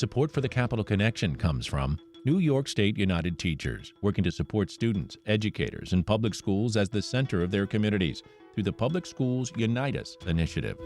Support for the Capital Connection comes from New York State United Teachers, working to support students, educators, and public schools as the center of their communities through the Public Schools Unite Us initiative.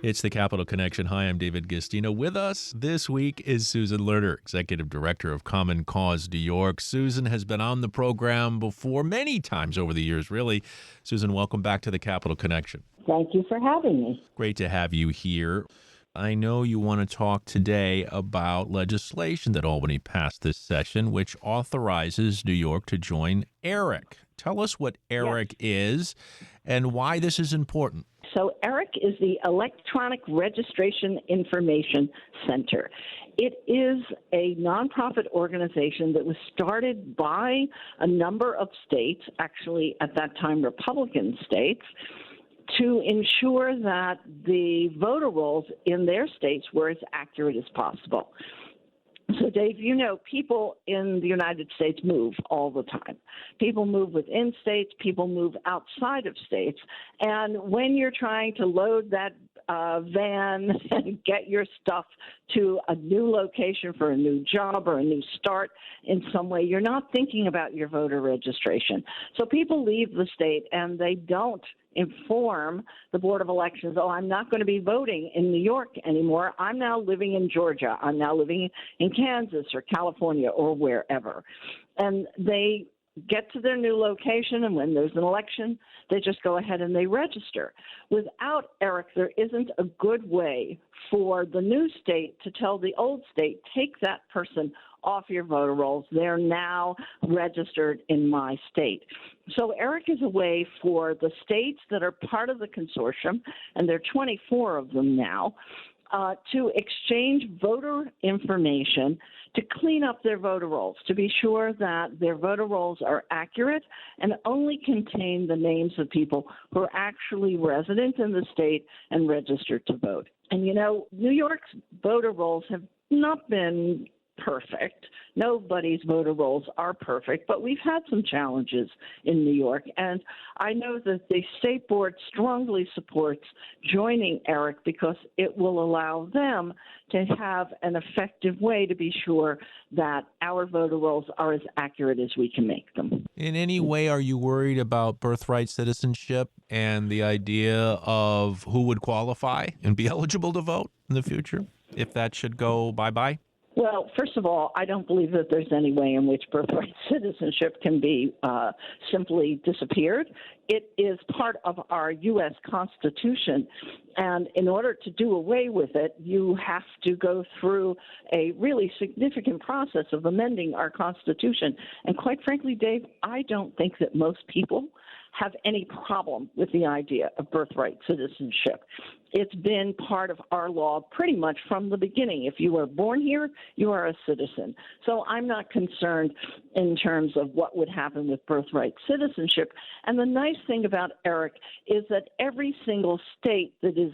It's the Capital Connection. Hi, I'm David Gistino. With us this week is Susan Lerner, Executive Director of Common Cause New York. Susan has been on the program before many times over the years, really. Susan, welcome back to the Capital Connection. Thank you for having me. Great to have you here. I know you want to talk today about legislation that Albany passed this session, which authorizes New York to join ERIC. Tell us what ERIC is and why this is important. So ERIC is the Electronic Registration Information Center. It is a nonprofit organization that was started by a number of states, actually at that time Republican states, to ensure that the voter rolls in their states were as accurate as possible. So, Dave, you know, people in the United States move all the time. People move within states, people move outside of states. And when you're trying to load that van and get your stuff to a new location for a new job or a new start in some way, you're not thinking about your voter registration. So people leave the state and they don't inform the Board of Elections, oh, I'm not going to be voting in New York anymore. I'm now living in Georgia. I'm now living in Kansas or California or wherever. And they get to their new location, and when there's an election, they just go ahead and they register. Without ERIC, there isn't a good way for the new state to tell the old state, take that person off your voter rolls. They're now registered in my state. So ERIC is a way for the states that are part of the consortium, and there are 24 of them now, to exchange voter information to clean up their voter rolls, to be sure that their voter rolls are accurate and only contain the names of people who are actually resident in the state and registered to vote. And, you know, New York's voter rolls have not been perfect. Nobody's voter rolls are perfect, but we've had some challenges in New York, and I know that the State Board strongly supports joining ERIC because it will allow them to have an effective way to be sure that our voter rolls are as accurate as we can make them. In any way, are you worried about birthright citizenship and the idea of who would qualify and be eligible to vote in the future if that should go bye-bye? Well, first of all, I don't believe that there's any way in which birthright citizenship can be simply disappeared. It is part of our U.S. Constitution, and in order to do away with it, you have to go through a really significant process of amending our Constitution. And quite frankly, Dave, I don't think that most people have any problem with the idea of birthright citizenship. It's been part of our law pretty much from the beginning. If you were born here, you are a citizen. So I'm not concerned in terms of what would happen with birthright citizenship. And the nice thing about ERIC is that every single state that is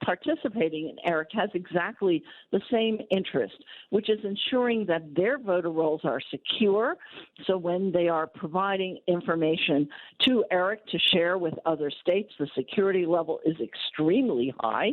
participating in ERIC has exactly the same interest, which is ensuring that their voter rolls are secure. So when they are providing information to ERIC to share with other states, the security level is extremely high,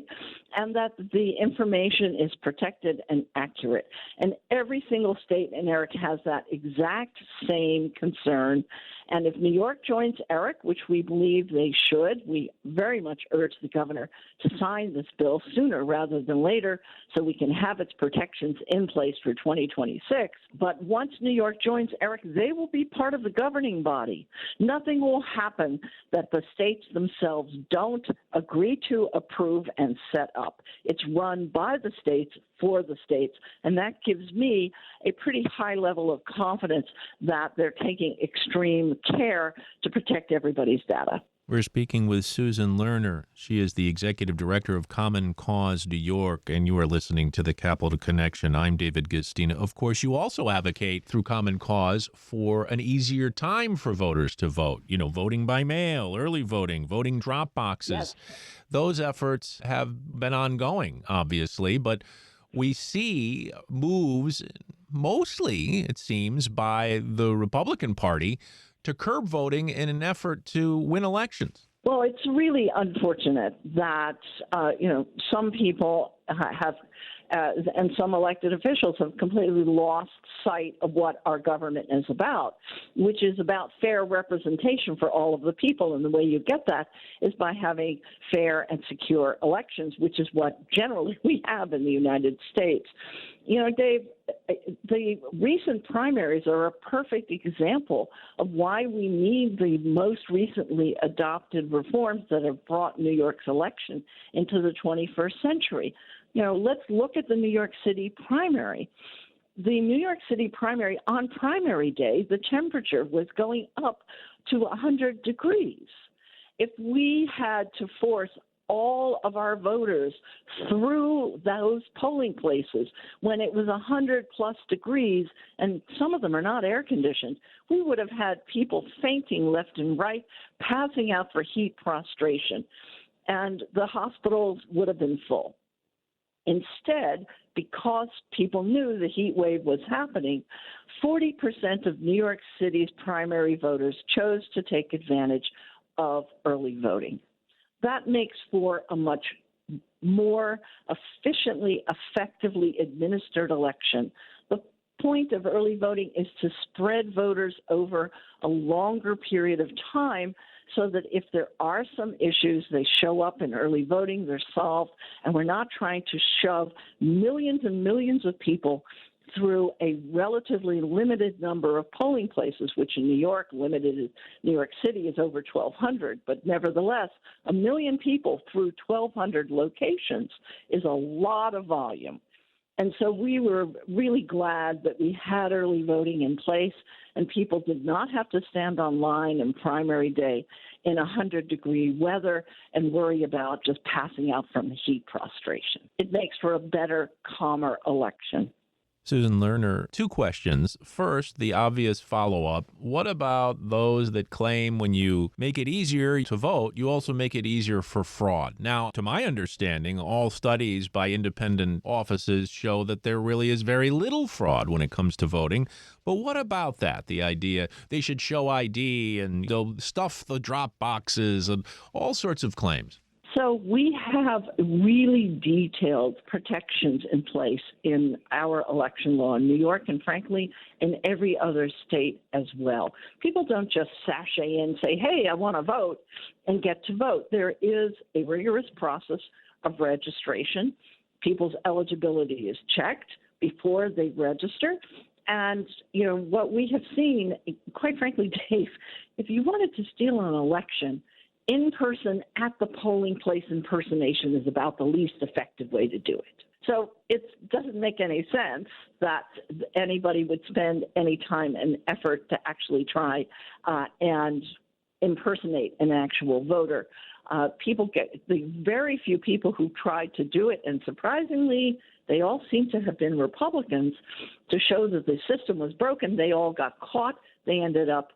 and that the information is protected and accurate. And every single state in ERIC has that exact same concern. And if New York joins ERIC, which we believe they should, we very much urge the governor to sign this bill sooner rather than later so we can have its protections in place for 2026. But once New York joins ERIC, they will be part of the governing body. Nothing will happen that the states themselves don't agree to, approve, and set up. It's run by the states for the states, and that gives me a pretty high level of confidence that they're taking extreme care to protect everybody's data. We're speaking with Susan Lerner. She is the Executive Director of Common Cause New York, and you are listening to the Capital Connection. I'm David Gistino. Of course, you also advocate through Common Cause for an easier time for voters to vote. You know, voting by mail, early voting, voting drop boxes. Yes. Those efforts have been ongoing, obviously, but we see moves, mostly, it seems, by the Republican Party to curb voting in an effort to win elections. Well, it's really unfortunate that some people have, and some elected officials have completely lost sight of what our government is about, which is about fair representation for all of the people. And the way you get that is by having fair and secure elections, which is what generally we have in the United States. You know, Dave, the recent primaries are a perfect example of why we need the most recently adopted reforms that have brought New York's election into the 21st century. You know, let's look at the New York City primary. The New York City primary, on primary day, the temperature was going up to 100 degrees. If we had to force all of our voters through those polling places when it was 100 plus degrees, and some of them are not air conditioned, we would have had people fainting left and right, passing out for heat prostration, and the hospitals would have been full. Instead, because people knew the heat wave was happening, 40% of New York City's primary voters chose to take advantage of early voting. That makes for a much more efficiently, effectively administered election. The point of early voting is to spread voters over a longer period of time so that if there are some issues, they show up in early voting, they're solved, and we're not trying to shove millions and millions of people through a relatively limited number of polling places, which in New York, New York City is over 1,200, but nevertheless, 1 million people through 1,200 locations is a lot of volume. And so we were really glad that we had early voting in place and people did not have to stand on line in primary day in 100-degree weather and worry about just passing out from the heat prostration. It makes for a better, calmer election. Susan Lerner, two questions. First, the obvious follow-up. What about those that claim when you make it easier to vote, you also make it easier for fraud? Now, to my understanding, all studies by independent offices show that there really is very little fraud when it comes to voting. But what about that? The idea they should show ID and they'll stuff the drop boxes and all sorts of claims. So we have really detailed protections in place in our election law in New York and, frankly, in every other state as well. People don't just sashay in and say, hey, I want to vote, and get to vote. There is a rigorous process of registration. People's eligibility is checked before they register. And, you know, what we have seen, quite frankly, Dave, if you wanted to steal an election, in person at the polling place impersonation is about the least effective way to do it. So it doesn't make any sense that anybody would spend any time and effort to actually try and impersonate an actual voter. People get the very few people who tried to do it, and surprisingly, they all seem to have been Republicans. To show that the system was broken, they all got caught. They ended up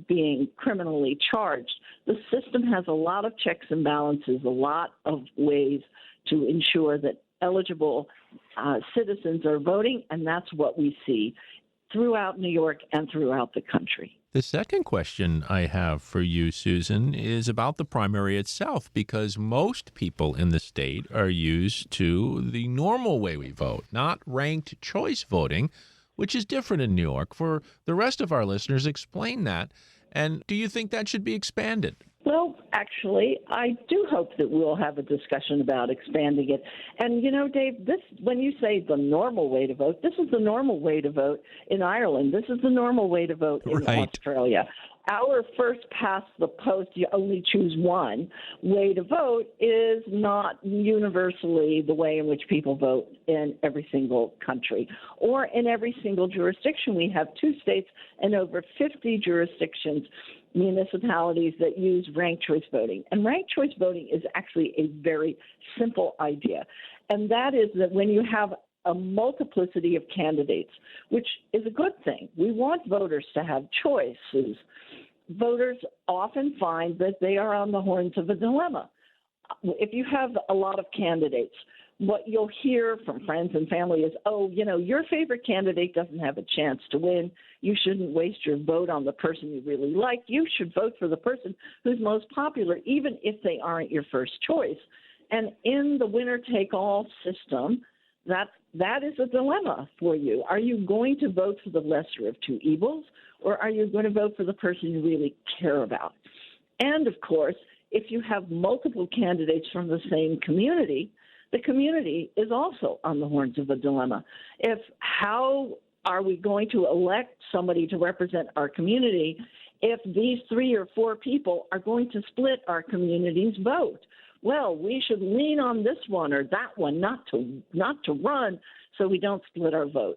being criminally charged. The system has a lot of checks and balances, a lot of ways to ensure that eligible citizens are voting, and that's what we see throughout New York and throughout the country. The second question I have for you, Susan, is about the primary itself, because most people in the state are used to the normal way we vote, not ranked choice voting, which is different in New York. For the rest of our listeners, explain that. And do you think that should be expanded? Well, actually, I do hope that we'll have a discussion about expanding it. And, you know, Dave, when you say the normal way to vote, this is the normal way to vote in Ireland. This is the normal way to vote in Australia. Our first past the post, you only choose one way to vote is not universally the way in which people vote in every single country or in every single jurisdiction. We have 2 states and over 50 jurisdictions, municipalities that use ranked choice voting. And ranked choice voting is actually a very simple idea. And that is that when you have a multiplicity of candidates, which is a good thing. We want voters to have choices. Voters often find that they are on the horns of a dilemma. If you have a lot of candidates, what you'll hear from friends and family is, oh, your favorite candidate doesn't have a chance to win. You shouldn't waste your vote on the person you really like. You should vote for the person who's most popular, even if they aren't your first choice. And in the winner-take-all system, that is a dilemma for you. Are you going to vote for the lesser of two evils, or are you going to vote for the person you really care about? And, of course, if you have multiple candidates from the same community, the community is also on the horns of a dilemma. How are we going to elect somebody to represent our community if these 3 or 4 people are going to split our community's vote? Well, we should lean on this one or that one not to run so we don't split our vote.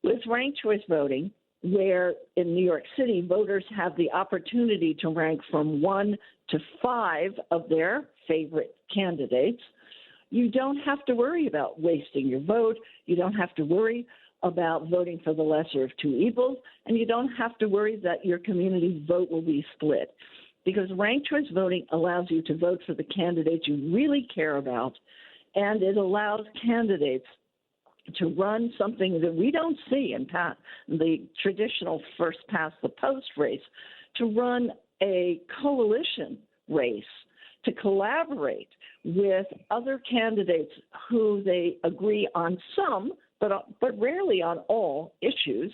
With ranked choice voting, where in New York City voters have the opportunity to rank from 1 to 5 of their favorite candidates, you don't have to worry about wasting your vote. You don't have to worry about voting for the lesser of two evils, and you don't have to worry that your community's vote will be split. Because ranked choice voting allows you to vote for the candidates you really care about, and it allows candidates to run something that we don't see in the traditional first-past-the-post race, to run a coalition race, to collaborate with other candidates who they agree on some, but rarely on all issues,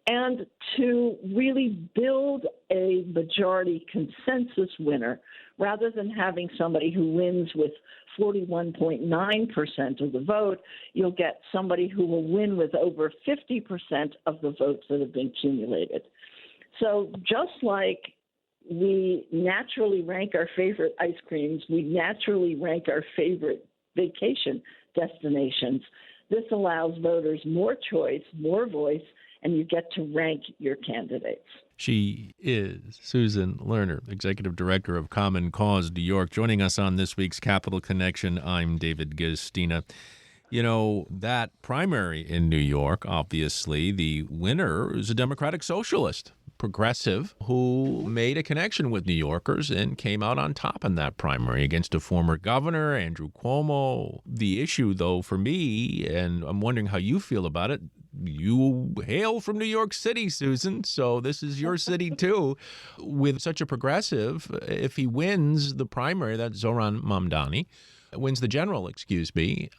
and to really build a majority consensus winner rather than having somebody who wins with 41.9% of the vote. You'll get somebody who will win with over 50% of the votes that have been accumulated. So just like we naturally rank our favorite ice creams, we naturally rank our favorite vacation destinations, this allows voters more choice, more voice, and you get to rank your candidates. She is Susan Lerner, Executive Director of Common Cause New York, joining us on this week's Capital Connection. I'm David Gistina. You know, that primary in New York, obviously, the winner is a Democratic Socialist, progressive, who made a connection with New Yorkers and came out on top in that primary against a former governor, Andrew Cuomo. The issue, though, for me, and I'm wondering how you feel about it, you hail from New York City, Susan, so this is your city too. With such a progressive, if he wins the primary, that's Zohran Mamdani, wins the general,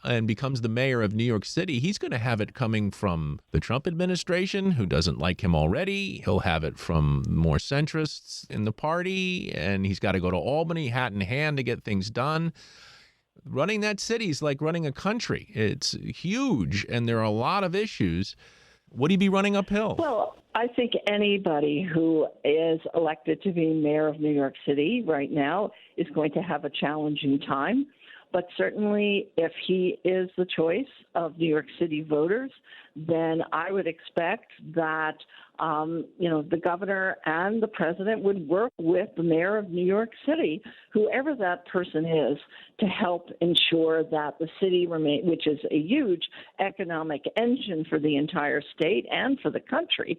and becomes the mayor of New York City, he's going to have it coming from the Trump administration, who doesn't like him already. He'll have it from more centrists in the party, and he's got to go to Albany hat in hand to get things done. Running that city is like running a country. It's huge, and there are a lot of issues. Would he be running uphill? Well, I think anybody who is elected to be mayor of New York City right now is going to have a challenging time. But certainly if he is the choice of New York City voters, then I would expect that, the governor and the president would work with the mayor of New York City, whoever that person is, to help ensure that the city which is a huge economic engine for the entire state and for the country,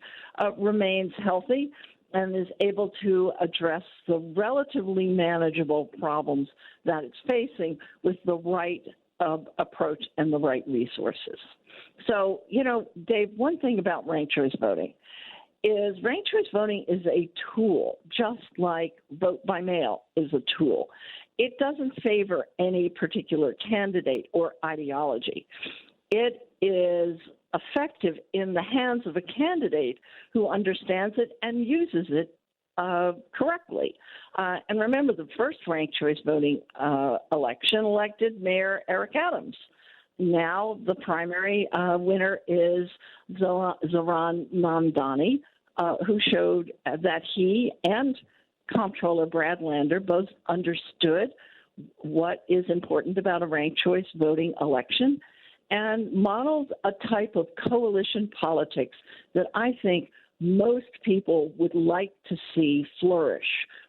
remains healthy and is able to address the relatively manageable problems that it's facing with the right approach and the right resources. So, Dave, one thing about ranked choice voting is ranked choice voting is a tool, just like vote by mail is a tool. It doesn't favor any particular candidate or ideology. It is effective in the hands of a candidate who understands it and uses it correctly. And remember, the first ranked choice voting election elected Mayor Eric Adams. Now the primary winner is Zohran Mamdani, who showed that he and Comptroller Brad Lander both understood what is important about a ranked choice voting election and modeled a type of coalition politics that I think most people would like to see flourish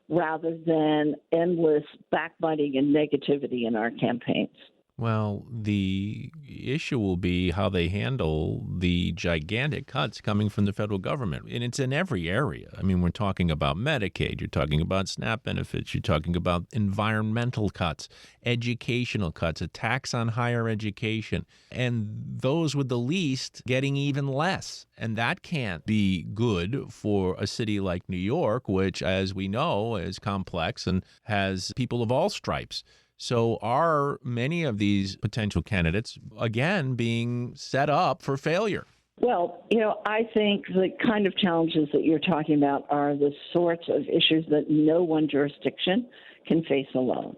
rather than endless backbiting and negativity in our campaigns. Well, the issue will be how they handle the gigantic cuts coming from the federal government. And it's in every area. I mean, we're talking about Medicaid, you're talking about SNAP benefits, you're talking about environmental cuts, educational cuts, a tax on higher education, and those with the least getting even less. And that can't be good for a city like New York, which, as we know, is complex and has people of all stripes. So are many of these potential candidates, again, being set up for failure? Well, I think the kind of challenges that you're talking about are the sorts of issues that no one jurisdiction can face alone.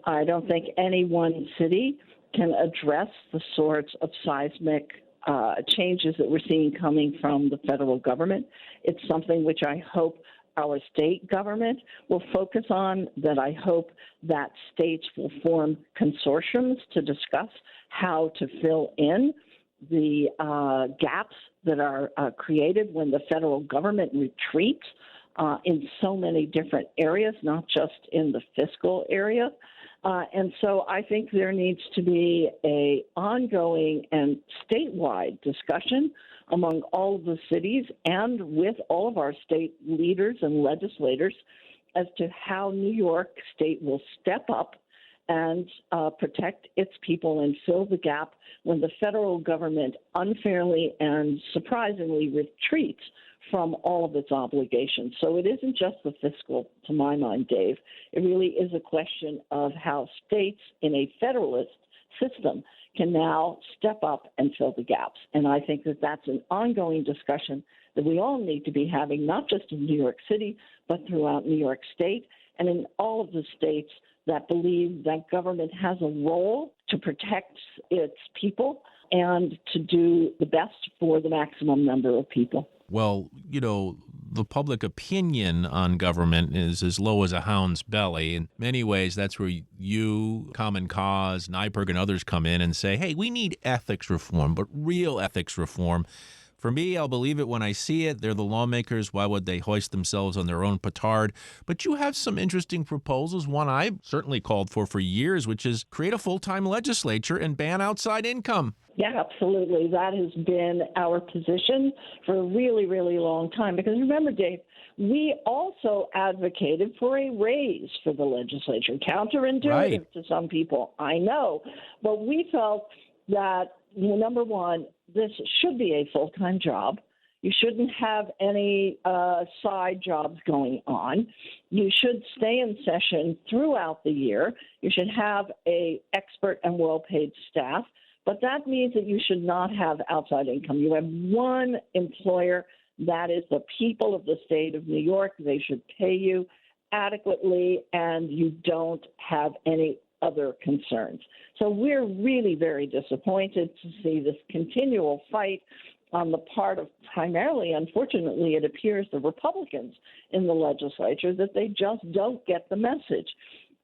I don't think any one city can address the sorts of seismic changes that we're seeing coming from the federal government. It's something which I hope our state government will focus on, that I hope that states will form consortiums to discuss how to fill in the gaps that are created when the federal government retreats in so many different areas, not just in the fiscal area. And so I think there needs to be an ongoing and statewide discussion among all of the cities and with all of our state leaders and legislators as to how New York State will step up and protect its people and fill the gap when the federal government unfairly and surprisingly retreats from all of its obligations. So it isn't just the fiscal, to my mind, Dave. It really is a question of how states in a federalist system can now step up and fill the gaps. And I think that that's an ongoing discussion that we all need to be having, not just in New York City, but throughout New York State and in all of the states that believe that government has a role to protect its people and to do the best for the maximum number of people. Well, the public opinion on government is as low as a hound's belly. In many ways, that's where you, Common Cause, NYPIRG, and others come in and say, hey, we need ethics reform, but real ethics reform. For me, I'll believe it when I see it. They're the lawmakers. Why would they hoist themselves on their own petard? But you have some interesting proposals. One I've certainly called for years, which is create a full-time legislature and ban outside income. Yeah, absolutely. That has been our position for a really, really long time. Because remember, Dave, we also advocated for a raise for the legislature, counterintuitive Right. to some people, I know. But we felt that, number one, this should be a full-time job. You shouldn't have any side jobs going on. You should stay in session throughout the year. You should have an expert and well-paid staff. But that means that you should not have outside income. You have one employer, that is the people of the state of New York. They should pay you adequately, and you don't have any other concerns. So we're really very disappointed to see this continual fight on the part of primarily, unfortunately, it appears the Republicans in the legislature, that they just don't get the message.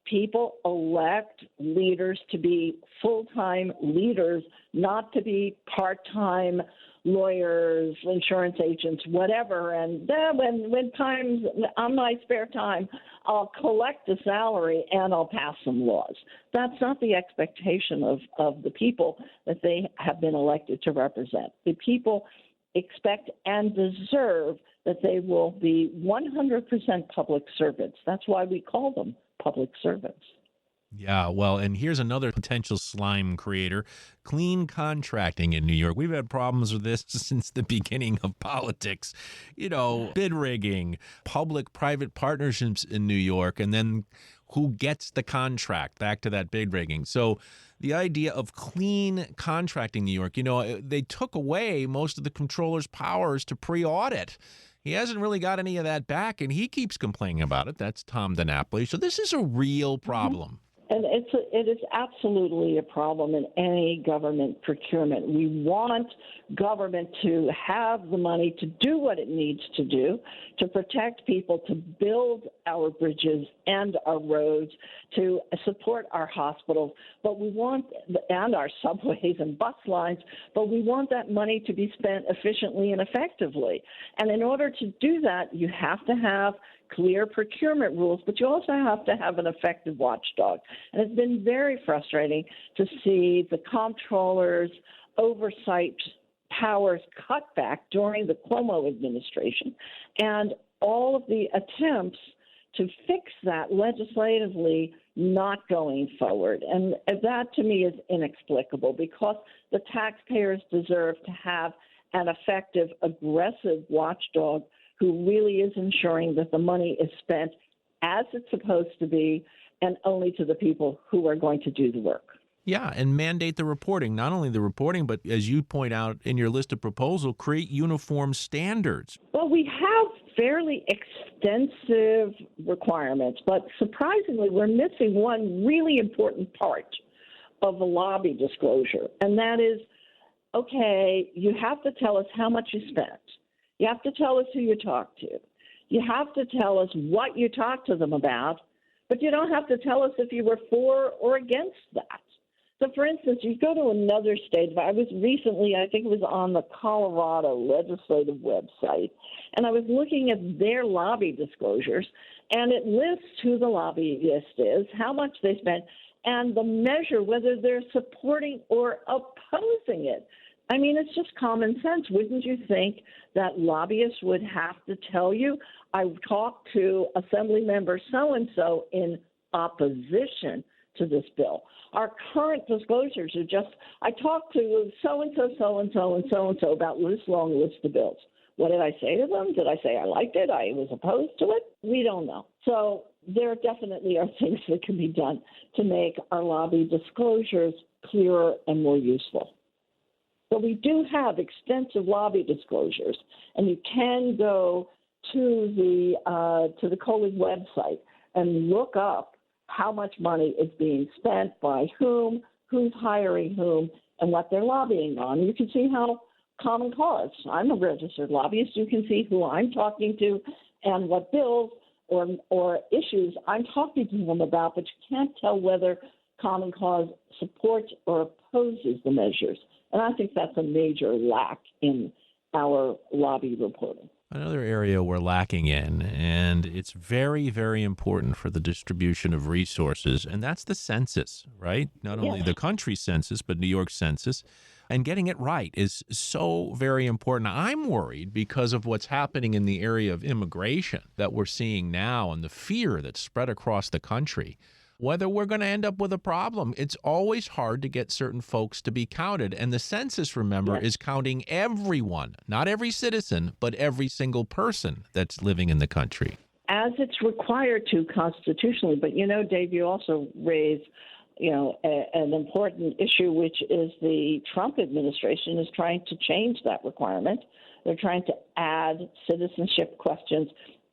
People elect leaders to be full-time leaders, not to be part-time lawyers, insurance agents, whatever. And then when times on my spare time, I'll collect a salary and I'll pass some laws. That's not the expectation of the people that they have been elected to represent. The people expect and deserve that they will be 100% public servants. That's why we call them public servants. Yeah, well, and here's another potential slime creator, clean contracting in New York. We've had problems with this since the beginning of politics. Bid rigging, public-private partnerships in New York, and then who gets the contract, back to that bid rigging. So the idea of clean contracting New York, they took away most of the comptroller's powers to pre-audit. He hasn't really got any of that back, and he keeps complaining about it. That's Tom DiNapoli. So this is a real problem. And it is absolutely a problem in any government procurement. We want government to have the money to do what it needs to do, to protect people, to build our bridges and our roads, to support our hospitals, and our subways and bus lines, but we want that money to be spent efficiently and effectively. And in order to do that, you have to have clear procurement rules, but you also have to have an effective watchdog. And it's been very frustrating to see the comptroller's oversight powers cut back during the Cuomo administration, and all of the attempts to fix that legislatively not going forward. And that, to me, is inexplicable because the taxpayers deserve to have an effective, aggressive watchdog who really is ensuring that the money is spent as it's supposed to be and only to the people who are going to do the work. Yeah, and mandate the reporting. Not only the reporting, but as you point out in your list of proposal, create uniform standards. Well, we have fairly extensive requirements, but surprisingly, we're missing one really important part of the lobby disclosure, and that is, okay, you have to tell us how much you spent. You have to tell us who you talked to. You have to tell us what you talked to them about, but you don't have to tell us if you were for or against that. So, for instance, you go to another state. I was recently, I think it was on the Colorado legislative website, and I was looking at their lobby disclosures, and it lists who the lobbyist is, how much they spent, and the measure, whether they're supporting or opposing it. I mean, it's just common sense. Wouldn't you think that lobbyists would have to tell you, I talked to Assembly Member so-and-so in opposition to this bill? Our current disclosures are just, I talked to so-and-so, so-and-so, and so-and-so about this long list of bills. What did I say to them? Did I say I liked it? I was opposed to it? We don't know. So there definitely are things that can be done to make our lobby disclosures clearer and more useful. So we do have extensive lobby disclosures, and you can go to the COLI website and look up how much money is being spent by whom, who's hiring whom, and what they're lobbying on. You can see how Common Cause, I'm a registered lobbyist, you can see who I'm talking to and what bills or issues I'm talking to them about, but you can't tell whether Common Cause supports or opposes the measures. And I think that's a major lack in our lobby reporting. Another area we're lacking in, and it's very, very important for the distribution of resources, and that's the census, right? Not only the country census, but New York census. And getting it right is so very important. I'm worried because of what's happening in the area of immigration that we're seeing now and the fear that's spread across the country. Whether we're going to end up with a problem, it's always hard to get certain folks to be counted. And the census, remember, is counting everyone, not every citizen, but every single person that's living in the country. As it's required to constitutionally. But, Dave, you also raise, an important issue, which is the Trump administration is trying to change that requirement. They're trying to add citizenship questions.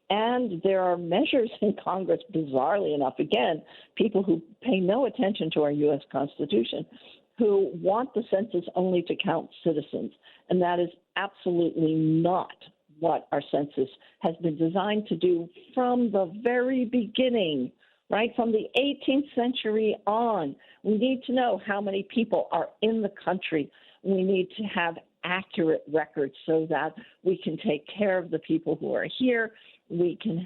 And there are measures in Congress, bizarrely enough, again, people who pay no attention to our U.S. Constitution, who want the census only to count citizens. And that is absolutely not what our census has been designed to do from the very beginning, right? From the 18th century on. We need to know how many people are in the country. We need to have accurate records so that we can take care of the people who are here. We can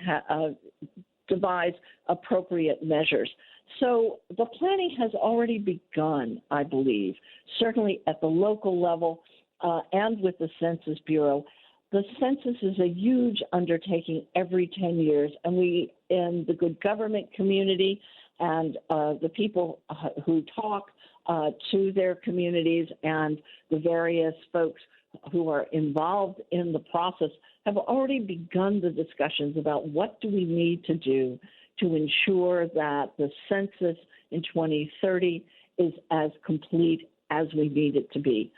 devise appropriate measures. So the planning has already begun, I believe, certainly at the local level and with the Census Bureau. The census is a huge undertaking every 10 years, and we in the good government community and the people who talk to their communities and the various folks who are involved in the process have already begun the discussions about what do we need to do to ensure that the census in 2030 is as complete as we need it to be.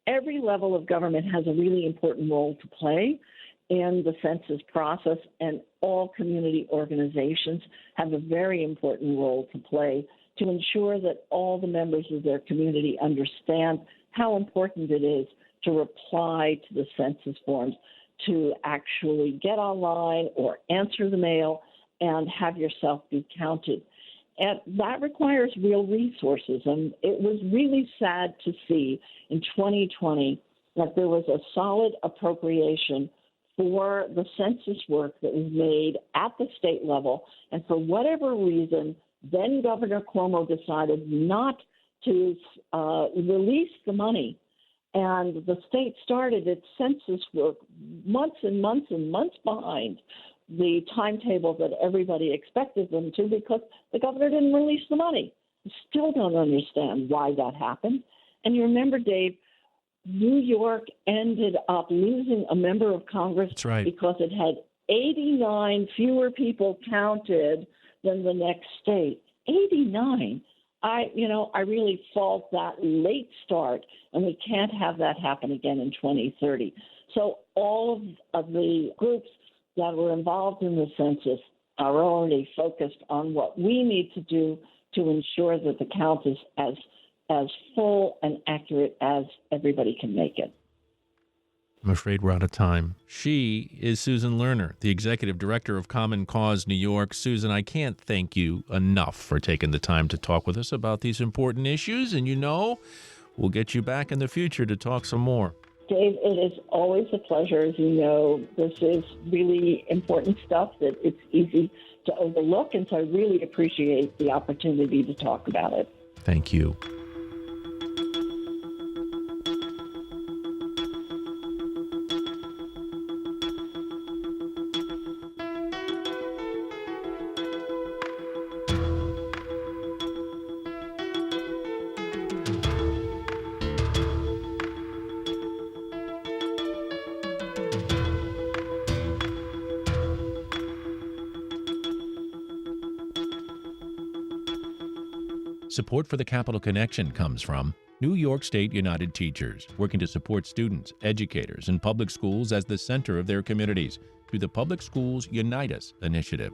Every level of government has a really important role to play in the census process, and all community organizations have a very important role to play to ensure that all the members of their community understand how important it is to reply to the census forms, to actually get online or answer the mail and have yourself be counted. And that requires real resources. And it was really sad to see in 2020 that there was a solid appropriation for the census work that was made at the state level. And for whatever reason, then Governor Cuomo decided not to release the money. And the state started its census work months and months and months behind the timetable that everybody expected them to, because the governor didn't release the money. I still don't understand why that happened. And you remember, Dave, New York ended up losing a member of Congress. That's right. Because it had 89 fewer people counted than the next state. 89. I really fault that late start, and we can't have that happen again in 2030. So all of the groups that were involved in the census are already focused on what we need to do to ensure that the count is as full and accurate as everybody can make it. I'm afraid we're out of time. She is Susan Lerner, the Executive Director of Common Cause New York. Susan, I can't thank you enough for taking the time to talk with us about these important issues. And we'll get you back in the future to talk some more. Dave, it is always a pleasure. As you know, this is really important stuff that it's easy to overlook. And so I really appreciate the opportunity to talk about it. Thank you. Support for the Capital Connection comes from New York State United Teachers, working to support students, educators, and public schools as the center of their communities through the Public Schools Unite Us initiative.